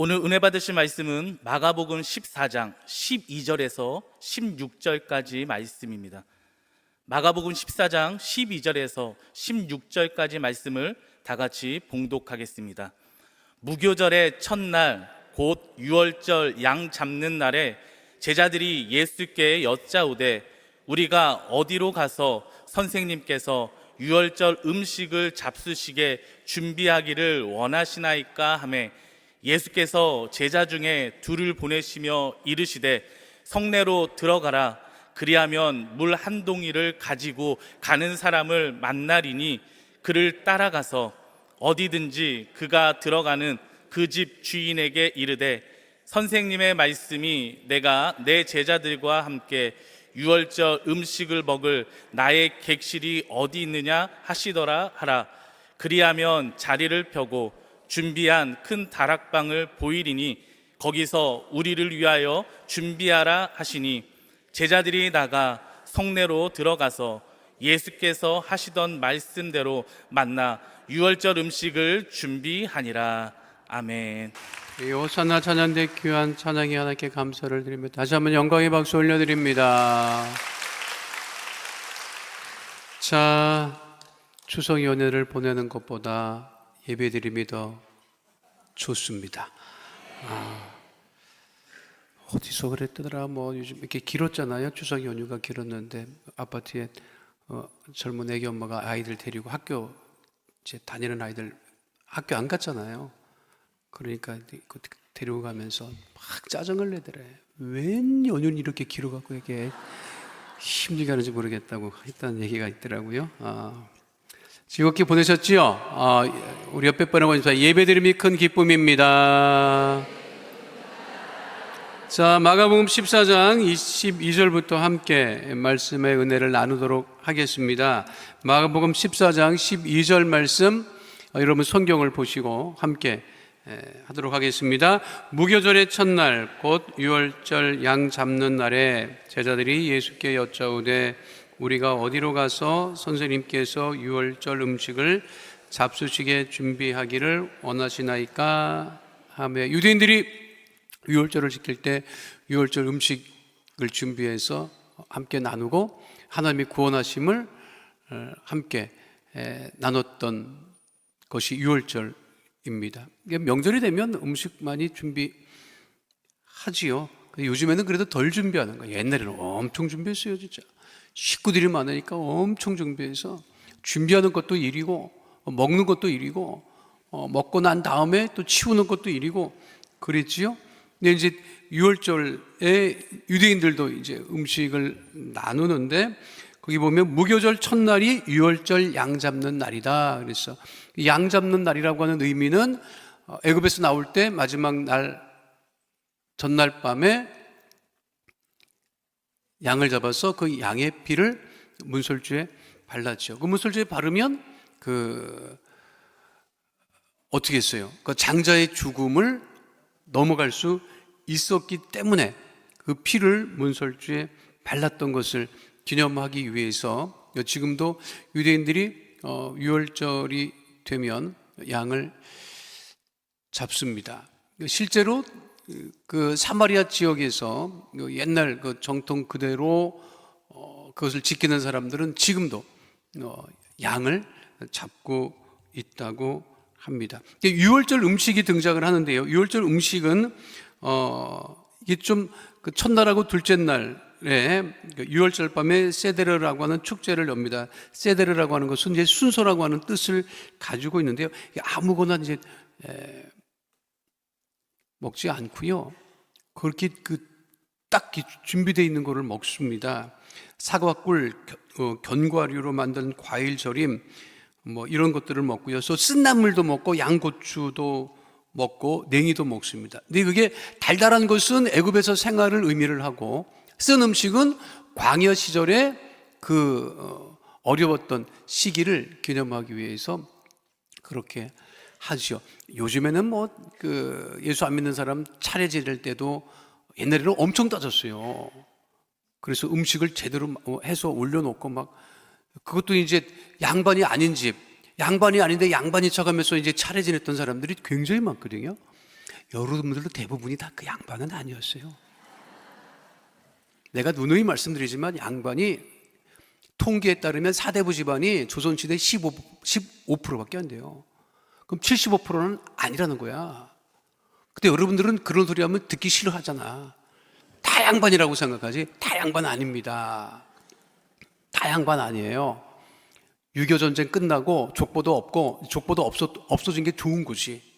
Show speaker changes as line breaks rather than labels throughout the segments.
오늘 은혜 받으실 말씀은 마가복음 14장 12절에서 16절까지 말씀입니다. 마가복음 14장 12절에서 16절까지 말씀을 다 같이 봉독하겠습니다. 무교절의 첫날 곧 유월절 양 잡는 날에 제자들이 예수께 여짜오되 우리가 어디로 가서 선생님께서 유월절 음식을 잡수시게 준비하기를 원하시나이까 하매 예수께서 제자 중에 둘을 보내시며 이르시되 성내로 들어가라. 그리하면 물 한 동이를 가지고 가는 사람을 만나리니 그를 따라가서 어디든지 그가 들어가는 그 집 주인에게 이르되 선생님의 말씀이 내가 내 제자들과 함께 유월절 음식을 먹을 나의 객실이 어디 있느냐 하시더라 하라. 그리하면 자리를 펴고 준비한 큰 다락방을 보이리니 거기서 우리를 위하여 준비하라 하시니 제자들이 나가 성내로 들어가서 예수께서 하시던 말씀대로 만나 유월절 음식을 준비하니라. 아멘.
호산나 찬양대 귀한 찬양이 하나님께 감사를 드립니다. 다시 한번 영광의 박수 올려드립니다. 자, 추석 연휴를 보내는 것보다 예배드림이 더 좋습니다. 어디서 그랬더라, 요즘 이렇게 길었잖아요. 추석 연휴가 길었는데 아파트에 젊은 애기 엄마가 아이들 데리고 학교 이제 다니는 아이들 학교 안 갔잖아요. 그러니까 데리고 가면서 막 짜증을 내더래. 웬 연휴는 이렇게 길어갖고 이게 힘들게 하는지 모르겠다고 했다는 얘기가 있더라고요. 즐겁게 보내셨지요? 우리 옆에 분하고 인사. 예배드림이 큰 기쁨입니다. 자, 마가복음 14장 22절부터 함께 말씀의 은혜를 나누도록 하겠습니다. 마가복음 14장 12절 말씀, 여러분 성경을 보시고 함께 하도록 하겠습니다. 무교절의 첫날 곧 유월절 양 잡는 날에 제자들이 예수께 여짜오되 우리가 어디로 가서 선생님께서 유월절 음식을 잡수시게 준비하기를 원하시나이까 하며, 유대인들이 유월절을 지킬 때 유월절 음식을 준비해서 함께 나누고 하나님의 구원하심을 함께 나눴던 것이 유월절입니다. 명절이 되면 음식 많이 준비하지요. 요즘에는 그래도 덜 준비하는 거예요. 옛날에는 엄청 준비했어요. 진짜 식구들이 많으니까 엄청 준비해서 준비하는 것도 일이고 먹는 것도 일이고 먹고 난 다음에 또 치우는 것도 일이고 그랬지요. 근데 이제 유월절에 유대인들도 이제 음식을 나누는데 거기 보면 무교절 첫날이 유월절 양 잡는 날이다. 그래서 양 잡는 날이라고 하는 의미는 애굽에서 나올 때 마지막 날 전날 밤에 양을 잡아서 그 양의 피를 문설주에 발랐죠. 그 문설주에 바르면 어떻게 했어요? 그 장자의 죽음을 넘어갈 수 있었기 때문에 그 피를 문설주에 발랐던 것을 기념하기 위해서 지금도 유대인들이 유월절이 되면 양을 잡습니다. 실제로 그 사마리아 지역에서 옛날 그 정통 그대로 그것을 지키는 사람들은 지금도 양을 잡고 있다고 합니다. 유월절 음식이 등장을 하는데요. 유월절 음식은 이게 좀 그 첫날하고 둘째 날에 유월절 밤에 세데르라고 하는 축제를 엽니다. 세데르라고 하는 것은 이제 순서라고 하는 뜻을 가지고 있는데요. 아무거나 이제 먹지 않고요. 그렇게 딱 준비되어 있는 거를 먹습니다. 사과꿀, 견과류로 만든 과일 절임, 이런 것들을 먹고요. 그래서 쓴나물도 먹고 양고추도 먹고 냉이도 먹습니다. 근데 그게 달달한 것은 애굽에서 생활을 의미를 하고 쓴 음식은 광야 시절에 어려웠던 시기를 기념하기 위해서 그렇게 하죠. 요즘에는 예수 안 믿는 사람 차례 지낼 때도 옛날에는 엄청 따졌어요. 그래서 음식을 제대로 해서 올려놓고 그것도 이제 양반이 아닌 집, 양반이 아닌데 양반이 쳐가면서 이제 차례 지냈던 사람들이 굉장히 많거든요. 여러분들도 대부분이 다 그 양반은 아니었어요. 내가 누누이 말씀드리지만 양반이 통계에 따르면 사대부 집안이 조선시대 15%밖에 안 돼요. 그럼 75%는 아니라는 거야. 근데 여러분들은 그런 소리 하면 듣기 싫어하잖아. 다 양반이라고 생각하지. 다 양반 아닙니다. 다 양반 아니에요. 6.25 전쟁 끝나고 족보도 없고, 족보도 없어진 게 좋은 거지.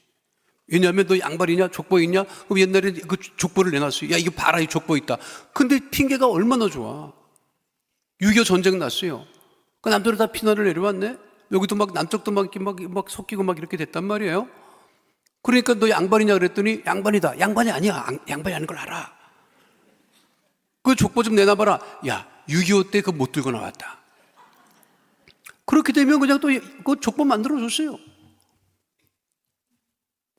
왜냐하면 너 양반이냐 족보 있냐? 그럼 옛날에 그 족보를 내놨어요. 야, 이거 봐라, 이 족보 있다. 근데 핑계가 얼마나 좋아. 6.25 전쟁 났어요. 그 남들은 다 피난을 내려왔네. 여기도 막 남쪽도 막 섞이고 막 이렇게 됐단 말이에요. 그러니까 너 양반이냐 그랬더니 양반이다. 양반이 아니야. 양반이 아닌 걸 알아. 그 족보 좀 내놔봐라. 야, 6.25 때 그거 못 들고 나왔다. 그렇게 되면 그냥 또 그 족보 만들어줬어요.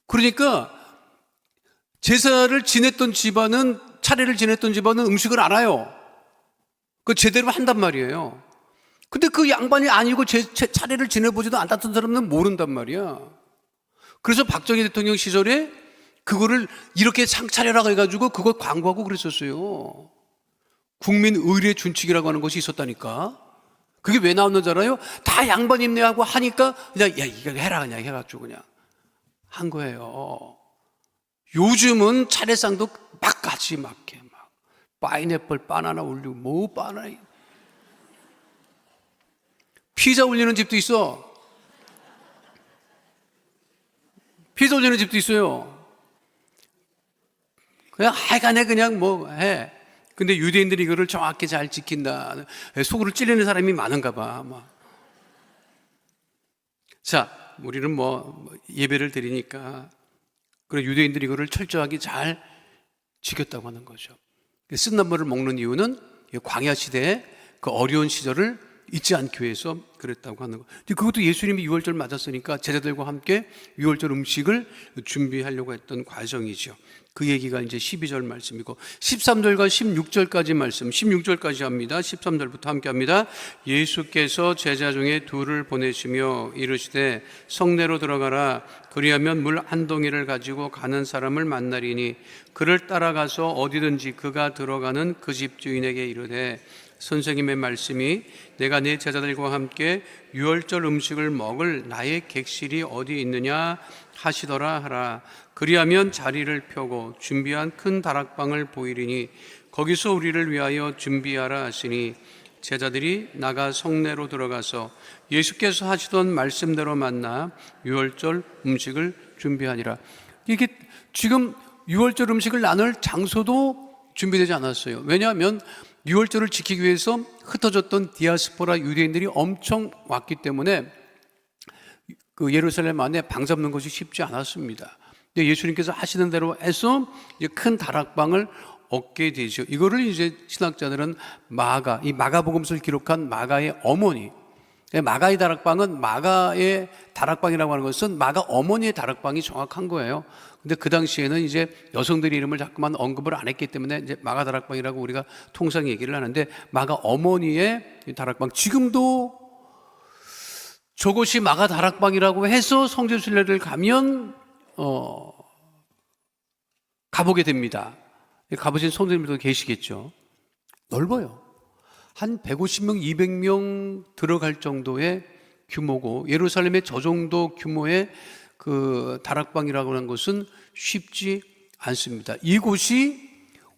그러니까 제사를 지냈던 집안은, 차례를 지냈던 집안은 음식을 알아요. 그 제대로 한단 말이에요. 근데 그 양반이 아니고 차례를 지내보지도 않았던 사람은 모른단 말이야. 그래서 박정희 대통령 시절에 그거를 이렇게 상차례라고 해가지고 그거 광고하고 그랬었어요. 국민 의례 준칙이라고 하는 것이 있었다니까. 그게 왜 나왔는지 알아요? 다 양반입네 하고 하니까 그냥 야, 이거 해라 그냥 해가지고 그냥 한 거예요. 요즘은 차례상도 막 같이 막 해. 막 파인애플 바나나 올리고 뭐 바나나, 피자 올리는 집도 있어. 피자 올리는 집도 있어요. 그냥 하여간에 그냥 뭐 해. 근데 유대인들이 이거를 정확히 잘 지킨다. 속으로 찌르는 사람이 많은가 봐. 막. 자, 우리는 뭐 예배를 드리니까 그래 유대인들이 이거를 철저하게 잘 지켰다고 하는 거죠. 쓴나물을 먹는 이유는 광야 시대에 그 어려운 시절을 잊지 않기 위해서 그랬다고 하는 거. 그것도 예수님이 유월절 맞았으니까 제자들과 함께 유월절 음식을 준비하려고 했던 과정이죠. 그 얘기가 이제 12절 말씀이고 13절과 16절까지 말씀, 16절까지 합니다. 13절부터 함께 합니다. 예수께서 제자 중에 둘을 보내시며 이르시되 성내로 들어가라. 그리하면 물 한 동이를 가지고 가는 사람을 만나리니 그를 따라가서 어디든지 그가 들어가는 그 집 주인에게 이르되 선생님의 말씀이 내가 네 제자들과 함께 유월절 음식을 먹을 나의 객실이 어디 있느냐 하시더라 하라. 그리하면 자리를 펴고 준비한 큰 다락방을 보이리니 거기서 우리를 위하여 준비하라 하시니 제자들이 나가 성내로 들어가서 예수께서 하시던 말씀대로 만나 유월절 음식을 준비하니라. 이게 지금 유월절 음식을 나눌 장소도 준비되지 않았어요. 왜냐하면 유월절을 지키기 위해서 흩어졌던 디아스포라 유대인들이 엄청 왔기 때문에 그 예루살렘 안에 방 잡는 것이 쉽지 않았습니다. 예수님께서 하시는 대로 해서 이제 큰 다락방을 얻게 되죠. 이거를 이제 신학자들은 이 마가복음서를 기록한 마가의 어머니, 마가의 다락방은 마가의 다락방이라고 하는 것은 마가 어머니의 다락방이 정확한 거예요. 근데 그 당시에는 이제 여성들의 이름을 자꾸만 언급을 안 했기 때문에 이제 마가 다락방이라고 우리가 통상 얘기를 하는데 마가 어머니의 다락방, 지금도 저곳이 마가 다락방이라고 해서 성지순례를 가면 가보게 됩니다. 가보신 성도님들도 계시겠죠. 넓어요. 한 150명, 200명 들어갈 정도의 규모고 예루살렘에 저 정도 규모의 그 다락방이라고 하는 것은 쉽지 않습니다. 이곳이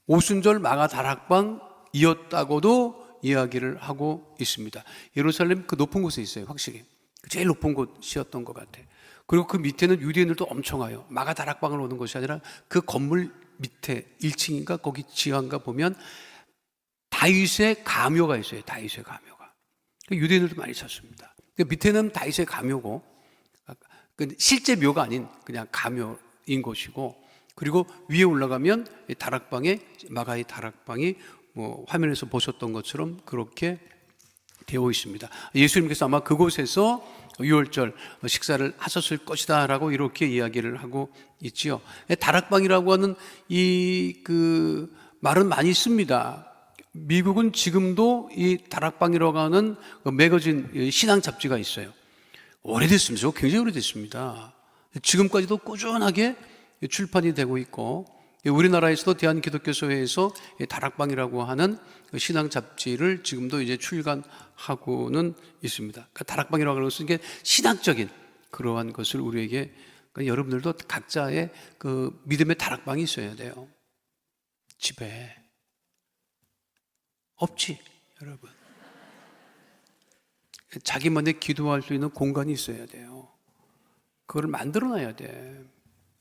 오순절 마가 다락방이었다고도 이야기를 하고 있습니다. 예루살렘 그 높은 곳에 있어요. 확실히 제일 높은 곳이었던 것 같아요. 그리고 그 밑에는 유대인들도 엄청 와요. 마가 다락방을 오는 것이 아니라 그 건물 밑에 1층인가 거기 지하인가 보면 다윗의 가묘가 있어요. 다윗의 가묘가. 유대인들도 많이 찾습니다. 밑에는 다윗의 가묘고 실제 묘가 아닌 그냥 가묘인 곳이고, 그리고 위에 올라가면 다락방에 마가의 다락방이 뭐 화면에서 보셨던 것처럼 그렇게 되어 있습니다. 예수님께서 아마 그곳에서 유월절 식사를 하셨을 것이다 라고 이렇게 이야기를 하고 있지요. 다락방이라고 하는 이 그 말은 많이 씁니다. 미국은 지금도 이 다락방이라고 하는 매거진 신앙 잡지가 있어요. 오래됐습니다. 굉장히 오래됐습니다. 지금까지도 꾸준하게 출판이 되고 있고, 우리나라에서도 대한기독교소회에서 다락방이라고 하는 신앙 잡지를 지금도 이제 출간하고는 있습니다. 그러니까 다락방이라고 하는 것은 이게 신학적인 그러한 것을 우리에게, 그러니까 여러분들도 각자의 그 믿음의 다락방이 있어야 돼요. 집에 없지, 여러분. 자기만의 기도할 수 있는 공간이 있어야 돼요. 그걸 만들어 놔야 돼.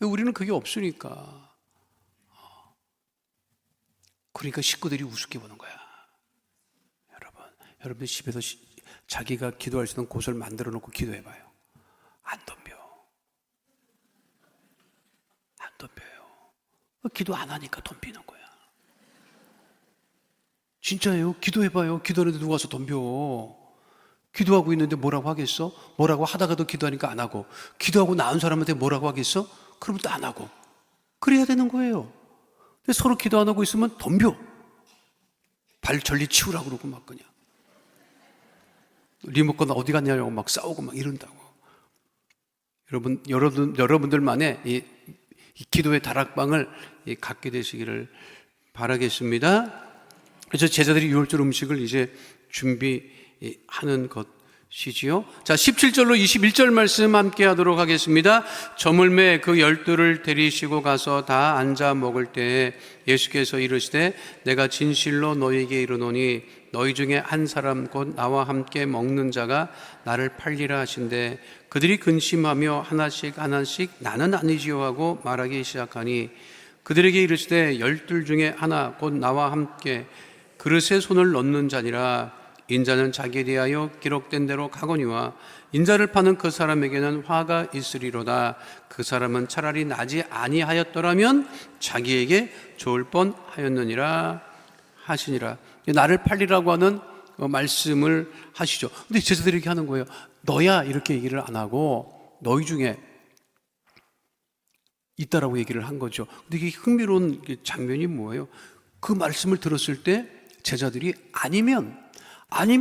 우리는 그게 없으니까. 그러니까 식구들이 우습게 보는 거야. 여러분 집에서 자기가 기도할 수 있는 곳을 만들어 놓고 기도해봐요. 안 덤벼요. 기도 안 하니까 덤비는 거야. 진짜예요. 기도해봐요. 기도하는데 누가 와서 덤벼. 기도하고 있는데 뭐라고 하겠어? 뭐라고 하다가도 기도하니까 안 하고, 기도하고 나은 사람한테 뭐라고 하겠어? 그러면 또 안 하고. 그래야 되는 거예요. 근데 서로 기도 안 하고 있으면 덤벼. 발 전리 치우라고 그러고 막 그냥 리모컨 어디 갔냐고 막 싸우고 막 이런다고. 여러분들만의 이 기도의 다락방을 갖게 되시기를 바라겠습니다. 그래서 제자들이 유월절 음식을 이제 준비하는 것이지요. 자, 17절로 21절 말씀 함께 하도록 하겠습니다. 저물매 그 12를 데리시고 가서 다 앉아 먹을 때에 예수께서 이르시되 내가 진실로 너희에게 이르노니 너희 중에 한 사람 곧 나와 함께 먹는 자가 나를 팔리라 하신대 그들이 근심하며 하나씩 나는 아니지요 하고 말하기 시작하니 그들에게 이르시되 12 중에 하나 곧 나와 함께 그릇에 손을 넣는 자니라. 인자는 자기에 대하여 기록된 대로 가거니와 인자를 파는 그 사람에게는 화가 있으리로다. 그 사람은 차라리 나지 아니하였더라면 자기에게 좋을 뻔하였느니라 하시니라. 나를 팔리라고 하는 말씀을 하시죠. 근데 제자들이 이렇게 하는 거예요. 너야 이렇게 얘기를 안 하고 너희 중에 있다라고 얘기를 한 거죠. 근데 이게 흥미로운 장면이 뭐예요? 그 말씀을 들었을 때 제자들이 아니면 아닌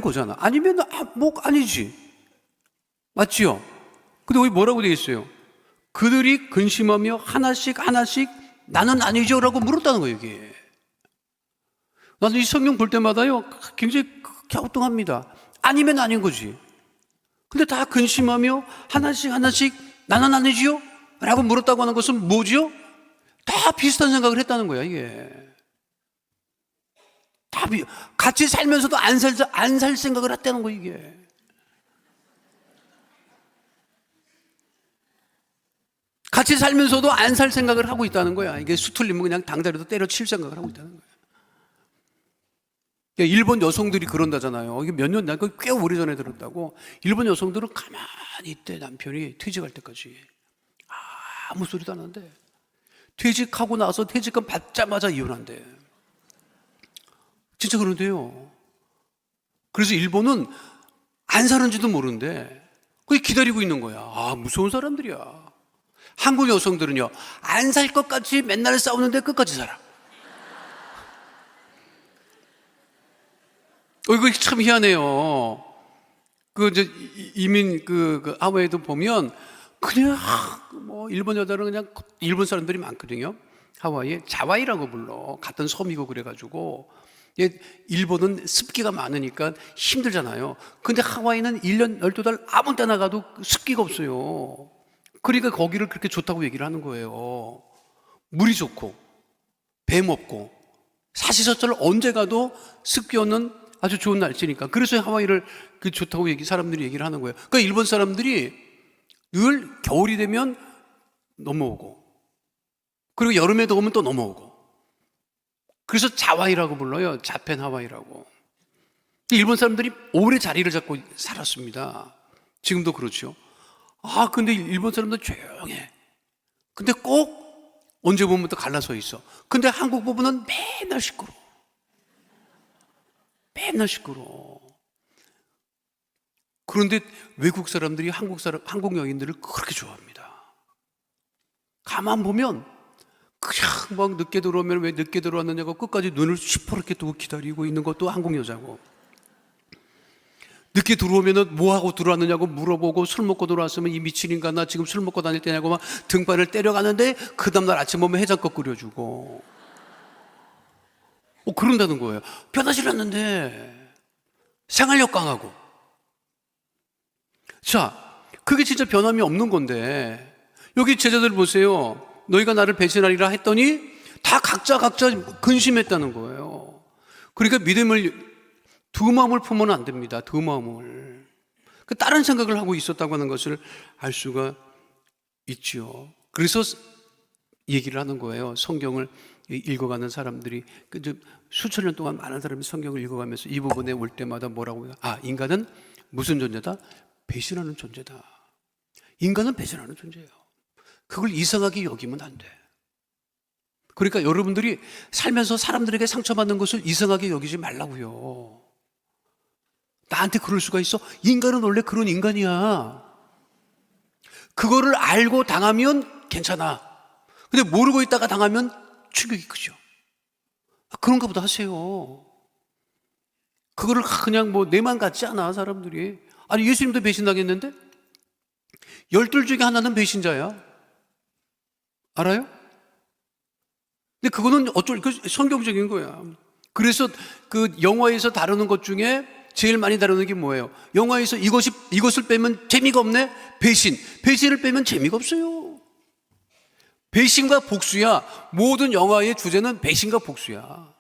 거잖아. 아니면 아니지. 맞지요? 근데 여기 뭐라고 되어 있어요? 그들이 근심하며 하나씩 나는 아니죠 라고 물었다는 거예요. 이게 나는 이 성경 볼 때마다요 굉장히 갸우뚱합니다. 아니면 아닌 거지. 근데 다 근심하며 하나씩 나는 아니지요? 라고 물었다고 하는 것은 뭐지요? 다 비슷한 생각을 했다는 거야. 이게 다 같이 살면서도 안 살 생각을 했다는 거야. 이게 같이 살면서도 안 살 생각을 하고 있다는 거야. 이게 수틀리면 그냥 당다리도 때려칠 생각을 하고 있다는 거야. 일본 여성들이 그런다잖아요. 이게 몇 년, 꽤 오래전에 들었다고. 일본 여성들은 가만히 있대. 남편이 퇴직할 때까지 아무 소리도 안 하는데 퇴직하고 나서 퇴직금 받자마자 이혼한대. 진짜 그런데요. 그래서 일본은 안 사는지도 모르는데 그게 기다리고 있는 거야. 무서운 사람들이야. 한국 여성들은요, 안 살 것 같이 맨날 싸우는데 끝까지 살아. 이거 참 희한해요. 이제 이민 하와이도 보면 그냥 일본 여자는 그냥 일본 사람들이 많거든요. 하와이에 자와이라고 불러. 같은 섬이고 그래가지고 일본은 습기가 많으니까 힘들잖아요. 근데 하와이는 1년 12달 아무 때나 가도 습기가 없어요. 그러니까 거기를 그렇게 좋다고 얘기를 하는 거예요. 물이 좋고 뱀 없고 사시사철 언제 가도 습기 없는 아주 좋은 날씨니까. 그래서 하와이를 좋다고 사람들이 얘기를 하는 거예요. 그러니까 일본 사람들이 늘 겨울이 되면 넘어오고 그리고 여름에도 오면 또 넘어오고 그래서 자와이라고 불러요. 자펜 하와이라고. 일본 사람들이 오래 자리를 잡고 살았습니다. 지금도 그렇죠. 근데 일본 사람들 조용해. 근데 꼭 언제 보면 또 갈라서 있어. 근데 한국 부부는 맨날 시끄러워. 그런데 외국 사람들이 한국 여인들을 그렇게 좋아합니다. 가만 보면 그냥 막 늦게 들어오면 왜 늦게 들어왔느냐고 끝까지 눈을 시퍼렇게 뜨고 기다리고 있는 것도 한국 여자고 늦게 들어오면은 뭐 하고 들어왔느냐고 물어보고, 술 먹고 들어왔으면 이 미친인가 나 지금 술 먹고 다닐 때냐고 막 등발을 때려가는데 그 다음날 아침 오면 해장국 끓여주고 그런다는 거예요. 변하지 않는데 생활력 강하고. 자, 그게 진짜 변함이 없는 건데 여기 제자들 보세요. 너희가 나를 배신하리라 했더니 다 각자 근심했다는 거예요. 그러니까 믿음을 두 마음을 품으면 안 됩니다. 두 마음을. 다른 생각을 하고 있었다고 하는 것을 알 수가 있죠. 그래서 얘기를 하는 거예요. 성경을 읽어가는 사람들이 수천 년 동안 많은 사람이 성경을 읽어가면서 이 부분에 올 때마다 뭐라고 해요? 인간은 무슨 존재다? 배신하는 존재다. 인간은 배신하는 존재예요. 그걸 이상하게 여기면 안 돼. 그러니까 여러분들이 살면서 사람들에게 상처받는 것을 이상하게 여기지 말라고요. 나한테 그럴 수가 있어? 인간은 원래 그런 인간이야. 그거를 알고 당하면 괜찮아. 근데 모르고 있다가 당하면 충격이 크죠. 그런가 보다 하세요. 그거를 그냥 내만 같지 않아, 사람들이. 아니, 예수님도 배신당했는데? 12 중에 하나는 배신자야. 알아요? 근데 그거는 성경적인 거야. 그래서 그 영화에서 다루는 것 중에 제일 많이 다루는 게 뭐예요? 영화에서 이것을 빼면 재미가 없네? 배신을 빼면 재미가 없어요. 배신과 복수야. 모든 영화의 주제는 배신과 복수야.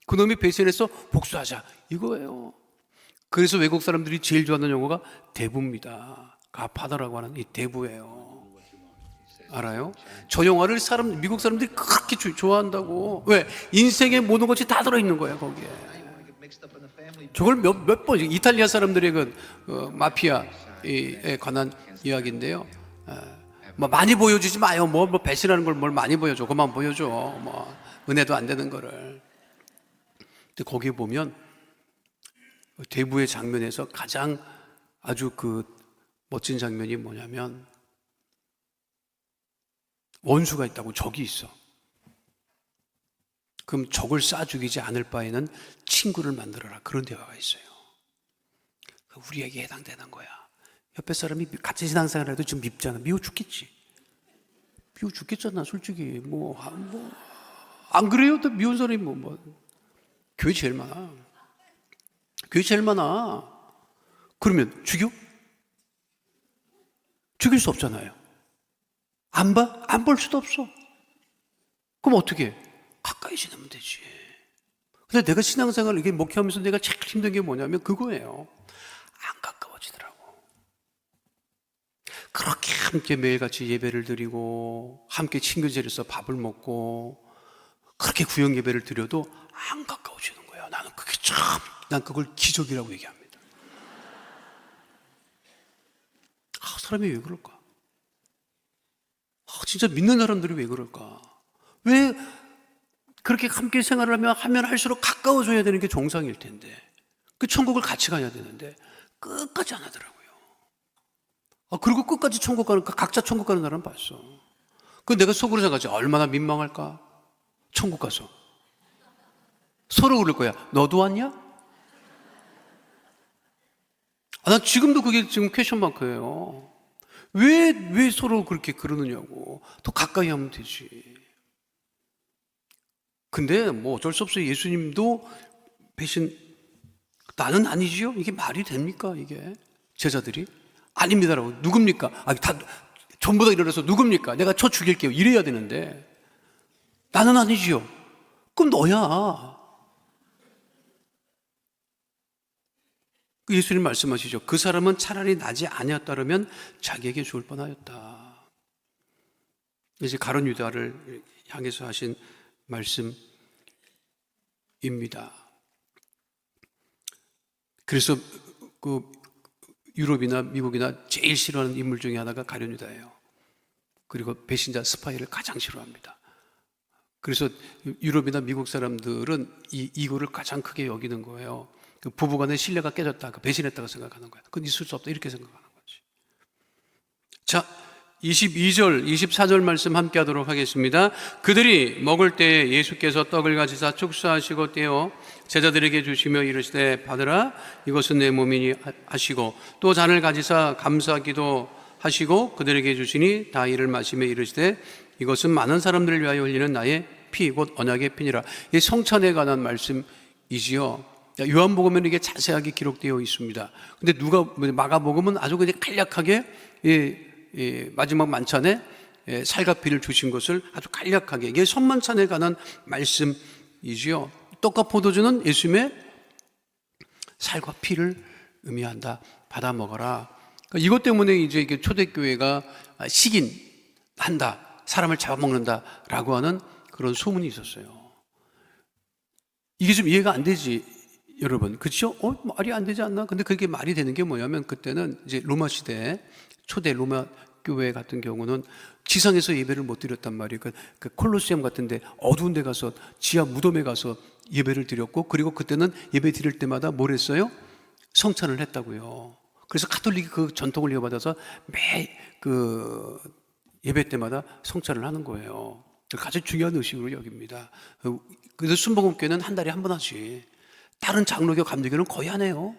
그놈이 배신해서 복수하자, 이거예요. 그래서 외국 사람들이 제일 좋아하는 영화가 대부입니다. 가파다라고 하는 이 대부예요. 알아요? 저 영화를 미국 사람들이 그렇게 좋아한다고. 왜? 인생의 모든 것이 다 들어있는 거야, 거기에. 저걸 몇 번, 이탈리아 사람들의 마피아에 관한 이야기인데요. 많이 보여주지 마요. 배신하는 걸 뭘 많이 보여줘. 그만 보여줘. 은혜도 안 되는 거를. 근데 거기에 보면 대부의 장면에서 가장 아주 멋진 장면이 뭐냐면, 원수가 있다고, 적이 있어. 그럼 적을 쏴 죽이지 않을 바에는 친구를 만들어라. 그런 대화가 있어요. 우리에게 해당되는 거야. 옆에 사람이 같이 신앙생활을 해도 좀 밉잖아. 미워 죽겠지. 미워 죽겠잖아, 솔직히. 안 그래요? 또 미운 사람이 교회 제일 많아. 교회 제일 많아. 그러면 죽여? 죽일 수 없잖아요. 안 봐? 안 볼 수도 없어. 그럼 어떻게 해? 가까이 지내면 되지. 근데 내가 신앙생활을 이렇게 목회하면서 내가 제일 힘든 게 뭐냐면 그거예요. 안 가까워지더라고. 그렇게 함께 매일같이 예배를 드리고 함께 친교제에서 밥을 먹고 그렇게 구역 예배를 드려도 안 가까워지는 거야. 난 그걸 기적이라고 얘기합니다. 사람이 왜 그럴까? 진짜 믿는 사람들이 왜 그럴까? 왜 그렇게 함께 생활을 하면 할수록 가까워져야 되는 게 정상일 텐데, 천국을 같이 가야 되는데 끝까지 안 하더라고요. 그리고 끝까지 천국 가는, 각자 천국 가는 사람 봤어. 내가 속으로 생각하지, 얼마나 민망할까? 천국 가서 서로 그럴 거야. 너도 왔냐? 난 지금도 그게 지금 퀘션 마크예요. 왜 서로 그렇게 그러느냐고. 더 가까이 하면 되지. 근데 어쩔 수 없어요. 예수님도 나는 아니지요? 이게 말이 됩니까? 이게 제자들이 아닙니다라고. 누굽니까? 다 전부 다 일어나서 누굽니까? 내가 쳐 죽일게요. 이래야 되는데 나는 아니지요. 그럼 너야. 예수님 말씀하시죠. 그 사람은 차라리 나지 아니었다면 자기에게 죽을 뻔하였다. 이제 가룟 유다를 향해서 하신 말씀입니다. 그래서 유럽이나 미국이나 제일 싫어하는 인물 중에 하나가 가룟 유다예요. 그리고 배신자 스파이를 가장 싫어합니다. 그래서 유럽이나 미국 사람들은 이거를 가장 크게 여기는 거예요. 부부간의 신뢰가 깨졌다, 배신했다고 생각하는 거야. 그건 있을 수 없다, 이렇게 생각하는 거지. 자, 22절, 24절 말씀 함께 하도록 하겠습니다. 그들이 먹을 때 예수께서 떡을 가지사 축사하시고 떼어 제자들에게 주시며 이르시되 받으라 이것은 내 몸이니 하시고 또 잔을 가지사 감사기도 하시고 그들에게 주시니 다 이를 마시며 이르시되 이것은 많은 사람들을 위하여 흘리는 나의 피 곧 언약의 피니라. 이 성찬에 관한 말씀이지요. 요한복음에는 이게 자세하게 기록되어 있습니다. 근데 마가복음은 아주 그냥 간략하게 마지막 만찬에 살과 피를 주신 것을 아주 간략하게, 이게 선만찬에 관한 말씀이지요. 떡과 포도주는 예수님의 살과 피를 의미한다. 받아 먹어라. 그러니까 이것 때문에 이제 초대교회가 식인한다, 사람을 잡아먹는다라고 하는 그런 소문이 있었어요. 이게 좀 이해가 안 되지, 여러분. 그렇죠? 말이 안 되지 않나? 근데 그게 말이 되는 게 뭐냐면, 그때는 이제 로마 시대, 초대 로마 교회 같은 경우는 지상에서 예배를 못 드렸단 말이에요. 그 콜로세움 같은 데 어두운 데 가서 지하 무덤에 가서 예배를 드렸고, 그리고 그때는 예배 드릴 때마다 뭘 했어요? 성찬을 했다고요. 그래서 카톨릭이 그 전통을 이어받아서 매 예배 때마다 성찬을 하는 거예요. 가장 중요한 의식으로 여깁니다. 그래서 순복음교회는 한 달에 한 번 하지. 다른 장로교, 감리교는 거의 안 해요.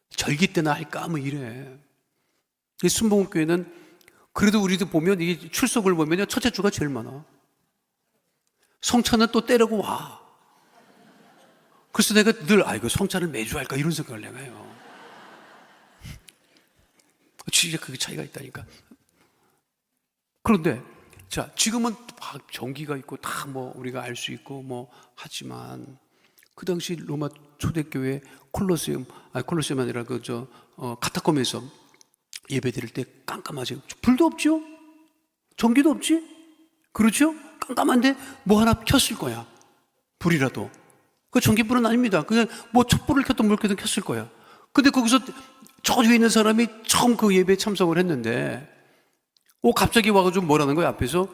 절기 때나 할까 뭐 이래. 순복음교회는 그래도 우리도 보면 이 출석을 보면요, 첫째 주가 제일 많아. 성찬은 또 때리고 와. 그래서 내가 늘 이거 성찬을 매주 할까 이런 생각을 내가 해요. 진짜 그게 차이가 있다니까. 그런데 자, 지금은 막 전기가 있고 다 뭐 우리가 알 수 있고 뭐 하지만 그 당시 로마 초대교회 콜로세움이 아니라 카타콤에서 예배 드릴 때 깜깜하죠. 불도 없죠? 전기도 없지? 그렇죠? 깜깜한데 뭐 하나 켰을 거야. 불이라도. 그 전기불은 아닙니다. 그냥 뭐 촛불을 켰든 뭘 켰든 켰을 거야. 근데 거기서 저 위에 있는 사람이 처음 그 예배에 참석을 했는데 갑자기 와가지고 뭐라는 거야, 앞에서?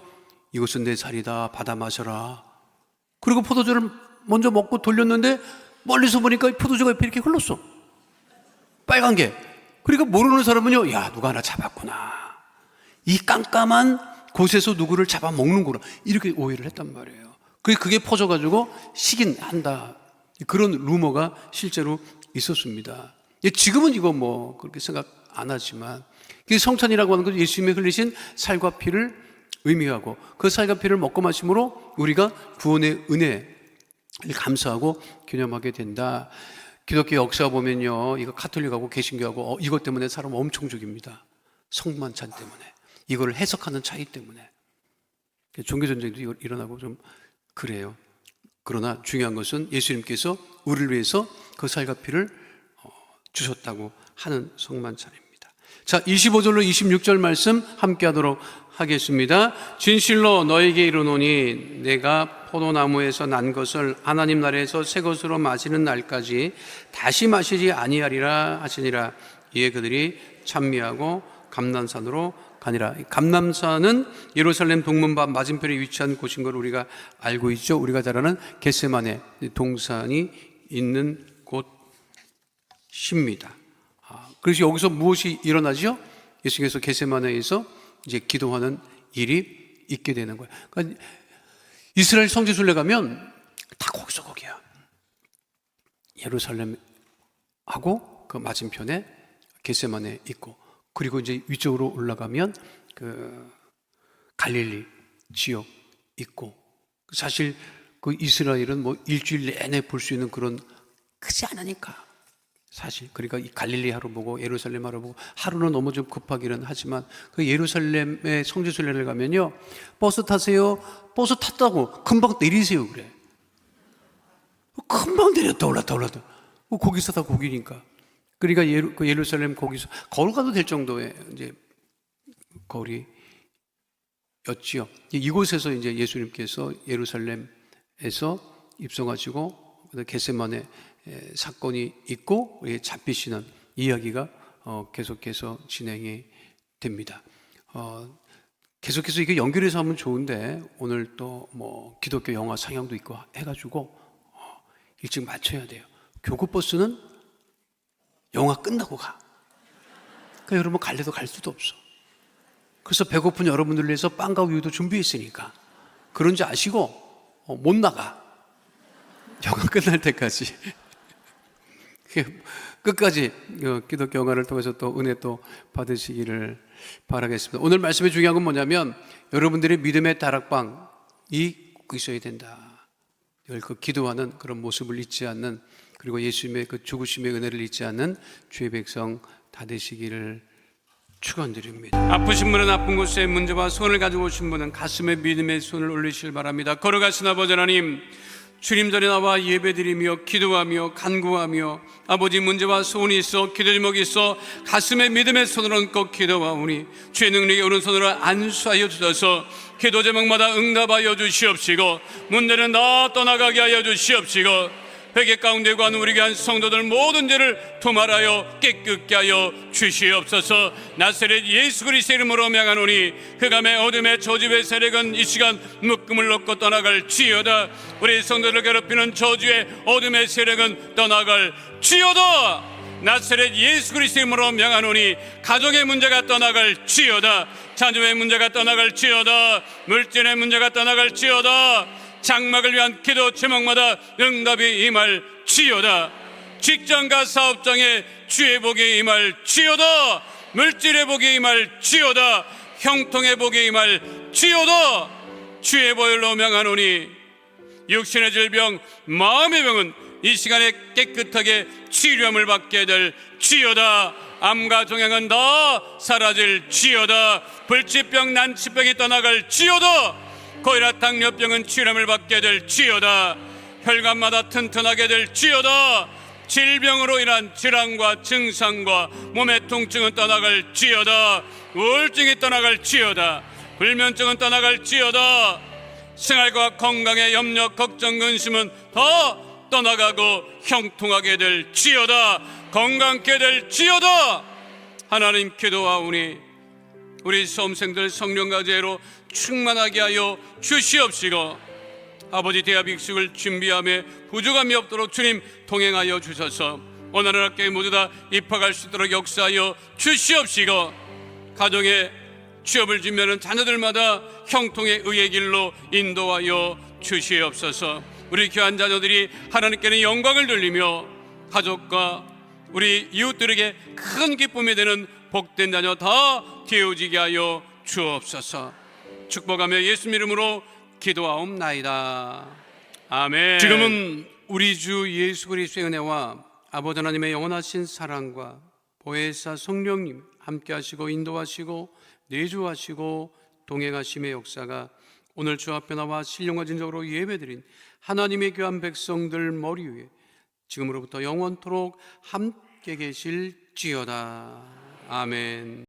이것은 내 살이다, 받아 마셔라. 그리고 포도주를 먼저 먹고 돌렸는데 멀리서 보니까 포도주가 옆에 이렇게 흘렀어. 빨간 게. 그러니까 모르는 사람은요, 야, 누가 하나 잡았구나. 이 깜깜한 곳에서 누구를 잡아먹는구나. 이렇게 오해를 했단 말이에요. 그게 퍼져가지고 식인한다. 그런 루머가 실제로 있었습니다. 지금은 이거 뭐 그렇게 생각 안 하지만, 성찬이라고 하는 것은 예수님이 흘리신 살과 피를 의미하고, 그 살과 피를 먹고 마심으로 우리가 구원의 은혜를 감사하고 기념하게 된다. 기독교 역사 보면요, 이거 카톨릭하고 개신교하고 이것 때문에 사람 엄청 죽입니다. 성만찬 때문에, 이거를 해석하는 차이 때문에 종교 전쟁도 일어나고 좀 그래요. 그러나 중요한 것은 예수님께서 우리를 위해서 그 살과 피를 주셨다고 하는 성만찬입니다. 자, 25절로 26절 말씀 함께 하도록 하겠습니다. 진실로 너에게 이르노니 내가 포도나무에서 난 것을 하나님 나라에서 새 것으로 마시는 날까지 다시 마시지 아니하리라 하시니라. 이에 그들이 찬미하고 감람산으로 가니라. 감람산은 예루살렘 동문바 맞은편에 위치한 곳인 걸 우리가 알고 있죠. 우리가 잘 아는 겟세마네 동산이 있는 곳입니다. 그래서 여기서 무엇이 일어나죠? 예수께서 겟세마네에서 이제 기도하는 일이 있게 되는 거예요. 그러니까 이스라엘 성지순례 가면 다 거기야. 예루살렘하고 그 맞은편에 겟세마네 있고, 그리고 이제 위쪽으로 올라가면 그 갈릴리 지역 있고, 사실 그 이스라엘은 뭐 일주일 내내 볼 수 있는 그런 크지 않으니까 사실. 그러니까 이 갈릴리 하루 보고 예루살렘 하루 보고, 하루는 너무 좀 급하기는 하지만 그 예루살렘의 성지순례를 가면요, 버스 타세요. 버스 탔다고 금방 내리세요 그래. 금방 내렸다 올랐다 거기서 다 거기니까. 그러니까 예루살렘 거기서 걸어가도 될 정도의 이제 거리였지요. 이곳에서 이제 예수님께서 예루살렘에서 입성하시고 겟세마네 사건이 있고 잡히시는 이야기가 계속해서 진행이 됩니다. 계속해서 이게 연결해서 하면 좋은데 오늘 또 뭐 기독교 영화 상영도 있고 해가지고 일찍 맞춰야 돼요. 교구버스는 영화 끝나고 가. 그러니까 여러분 갈래도 갈 수도 없어. 그래서 배고픈 여러분들을 위해서 빵과 우유도 준비했으니까 그런지 아시고 못 나가. 영화 끝날 때까지 끝까지 기독교 영화를 통해서 또 은혜 또 받으시기를 바라겠습니다. 오늘 말씀의 중요한 건 뭐냐면 여러분들의 믿음의 다락방이 꼭 있어야 된다. 늘 그 기도하는 그런 모습을 잊지 않는, 그리고 예수님의 그 죽으심의 은혜를 잊지 않는 주의 백성 다 되시기를 축원드립니다. 아프신 분은 아픈 곳에 문제와 손을 가지고 오신 분은 가슴에 믿음의 손을 올리시길 바랍니다. 걸어가신 아버지 하나님, 주님 전에 나와 예배드리며 기도하며 간구하며 아버지 문제와 소원이 있어 기도 제목이 있어 가슴에 믿음의 손을 얹고 기도하오니 주의 능력의 오른손으로 안수하여 주셔서 기도 제목마다 응답하여 주시옵시고 문제는 다 떠나가게 하여 주시옵시고 회개 가운데 관 우리 교한 성도들 모든 죄를 도말하여 깨끗게 하여 주시옵소서. 나사렛 예수 그리스도의 이름으로 명하노니 흑암의 어둠의 저주의 세력은 이 시간 묶음을 놓고 떠나갈 지어다. 우리 성도들을 괴롭히는 저주의 어둠의 세력은 떠나갈 지어다. 나사렛 예수 그리스도의 이름으로 명하노니 가정의 문제가 떠나갈 지어다. 자녀의 문제가 떠나갈 지어다. 물질의 문제가 떠나갈 지어다. 장막을 위한 기도 제목마다 응답이 임할 지어다. 직장과 사업장에 주의 복이 임할 지어다. 물질의 복이 임할 지어다. 형통의 복이 임할 지어다. 주의 보혈로 명하노니 육신의 질병 마음의 병은 이 시간에 깨끗하게 치료함을 받게 될 지어다. 암과 종양은 다 사라질 지어다. 불치병 난치병이 떠나갈 지어다. 고혈압 당뇨병은 치료함을 받게 될 지어다. 혈관마다 튼튼하게 될 지어다. 질병으로 인한 질환과 증상과 몸의 통증은 떠나갈 지어다. 우울증이 떠나갈 지어다. 불면증은 떠나갈 지어다. 생활과 건강의 염려, 걱정, 근심은 다 떠나가고 형통하게 될 지어다. 건강케 될 지어다. 하나님 기도하오니 우리 수험생들 성령과 지혜로 충만하게 하여 주시옵시고 아버지 대학 입식을 준비하며 부족함이 없도록 주님 동행하여 주셔서 원하는 학교에 모두 다 입학할 수 있도록 역사하여 주시옵시고 가정에 취업을 준비하는 자녀들마다 형통의 의의 길로 인도하여 주시옵소서. 우리 귀한 자녀들이 하나님께는 영광을 돌리며 가족과 우리 이웃들에게 큰 기쁨이 되는 복된 자녀 다 되어지게 하여 주옵소서. 축복하며 예수님 이름으로 기도하옵나이다. 아멘. 지금은 우리 주 예수 그리스도의 은혜와 아버지 하나님의 영원하신 사랑과 보혜사 성령님 함께 하시고 인도하시고 내주하시고 동행하심의 역사가 오늘 주 앞에 나와 신령과 진정으로 예배드린 하나님의 귀한 백성들 머리 위에 지금으로부터 영원토록 함께 계실지어다. 아멘.